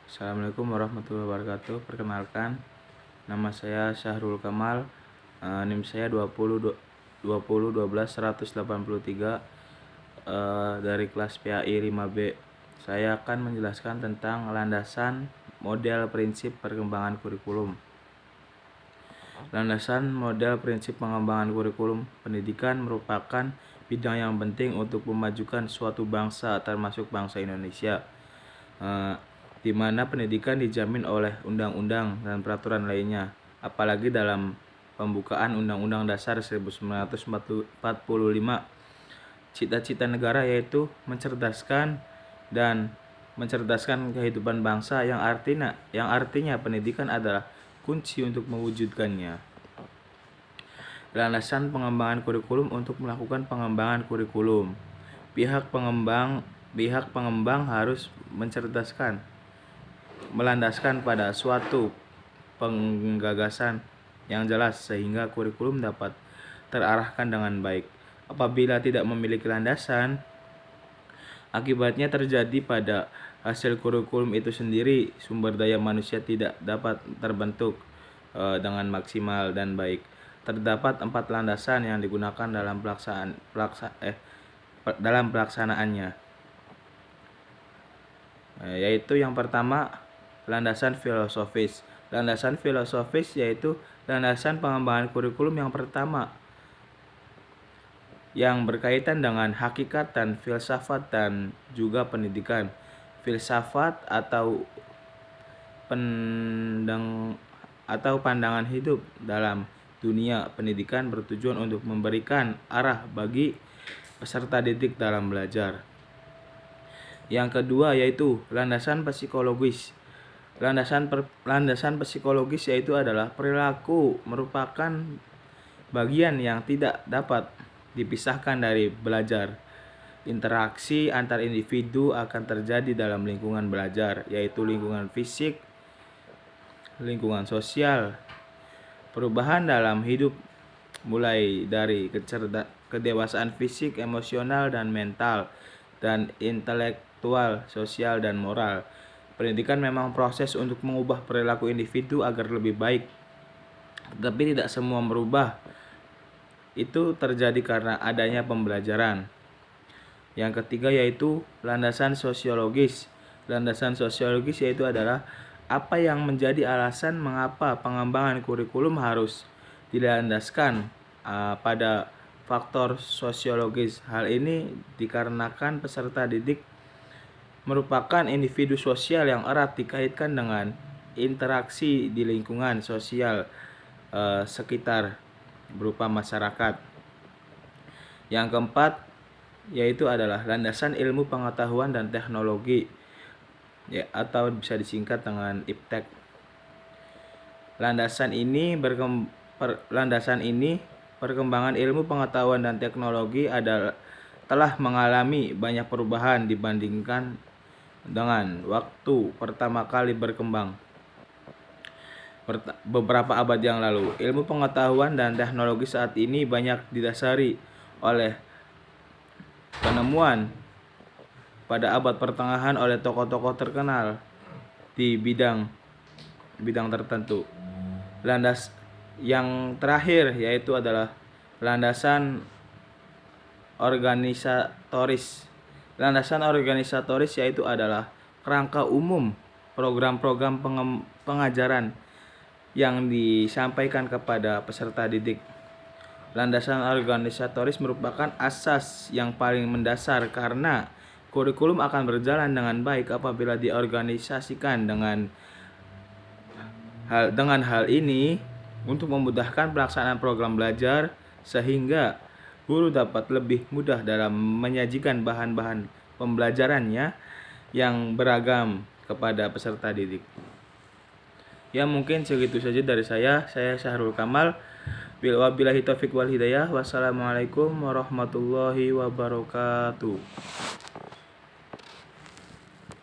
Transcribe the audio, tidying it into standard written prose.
Assalamualaikum warahmatullahi wabarakatuh. Perkenalkan, nama saya Syahrul Kamal. NIM saya 20 12 183 dari kelas PAI 5B. Saya akan menjelaskan tentang landasan model prinsip perkembangan kurikulum. Landasan model prinsip pengembangan kurikulum pendidikan merupakan bidang yang penting untuk memajukan suatu bangsa, termasuk bangsa Indonesia, di mana pendidikan dijamin oleh undang-undang dan peraturan lainnya, apalagi dalam pembukaan Undang-Undang Dasar 1945. Cita-cita negara yaitu mencerdaskan kehidupan bangsa, yang artinya pendidikan adalah kunci untuk mewujudkannya. Landasan pengembangan kurikulum. Untuk melakukan pengembangan kurikulum, pihak pengembang harus melandaskan pada suatu penggagasan yang jelas sehingga kurikulum dapat terarahkan dengan baik. Apabila tidak memiliki landasan, akibatnya terjadi pada hasil kurikulum itu sendiri, sumber daya manusia tidak dapat terbentuk dengan maksimal dan baik. Terdapat 4 landasan yang digunakan dalam pelaksanaannya, yaitu yang pertama, landasan filosofis. Landasan filosofis yaitu landasan pengembangan kurikulum yang pertama, yang berkaitan dengan hakikat dan filsafat dan juga pendidikan. Filsafat atau pandangan hidup dalam dunia pendidikan bertujuan untuk memberikan arah bagi peserta didik dalam belajar. Yang kedua yaitu landasan psikologis. Landasan psikologis yaitu adalah perilaku, merupakan bagian yang tidak dapat dipisahkan dari belajar. Interaksi antar individu akan terjadi dalam lingkungan belajar, yaitu lingkungan fisik, lingkungan sosial. Perubahan dalam hidup mulai dari kedewasaan fisik, emosional, dan mental, dan intelektual, sosial, dan moral. Pendidikan memang proses untuk mengubah perilaku individu agar lebih baik, tetapi tidak semua merubah itu terjadi karena adanya pembelajaran. Yang ketiga yaitu landasan sosiologis. Landasan sosiologis yaitu adalah apa yang menjadi alasan mengapa pengembangan kurikulum harus dilandaskan pada faktor sosiologis. Hal ini dikarenakan peserta didik merupakan individu sosial yang erat dikaitkan dengan interaksi di lingkungan sosial sekitar berupa masyarakat. Yang keempat yaitu adalah landasan ilmu pengetahuan dan teknologi, atau bisa disingkat dengan IPTEK. Landasan ini perkembangan ilmu pengetahuan dan teknologi telah mengalami banyak perubahan dibandingkan dengan waktu pertama kali berkembang beberapa abad yang lalu. Ilmu pengetahuan dan teknologi saat ini banyak didasari oleh penemuan pada abad pertengahan oleh tokoh-tokoh terkenal di bidang tertentu. Landas yang terakhir yaitu adalah landasan organisatoris. Landasan organisatoris yaitu adalah kerangka umum program-program pengajaran yang disampaikan kepada peserta didik. Landasan organisatoris merupakan asas yang paling mendasar karena kurikulum akan berjalan dengan baik apabila diorganisasikan. Dengan hal ini untuk memudahkan pelaksanaan program belajar sehingga guru dapat lebih mudah dalam menyajikan bahan-bahan pembelajarannya yang beragam kepada peserta didik. Ya, mungkin segitu saja dari saya. Saya Syahrul Kamal. Wabillahi taufiq wal hidayah. Wassalamualaikum warahmatullahi wabarakatuh.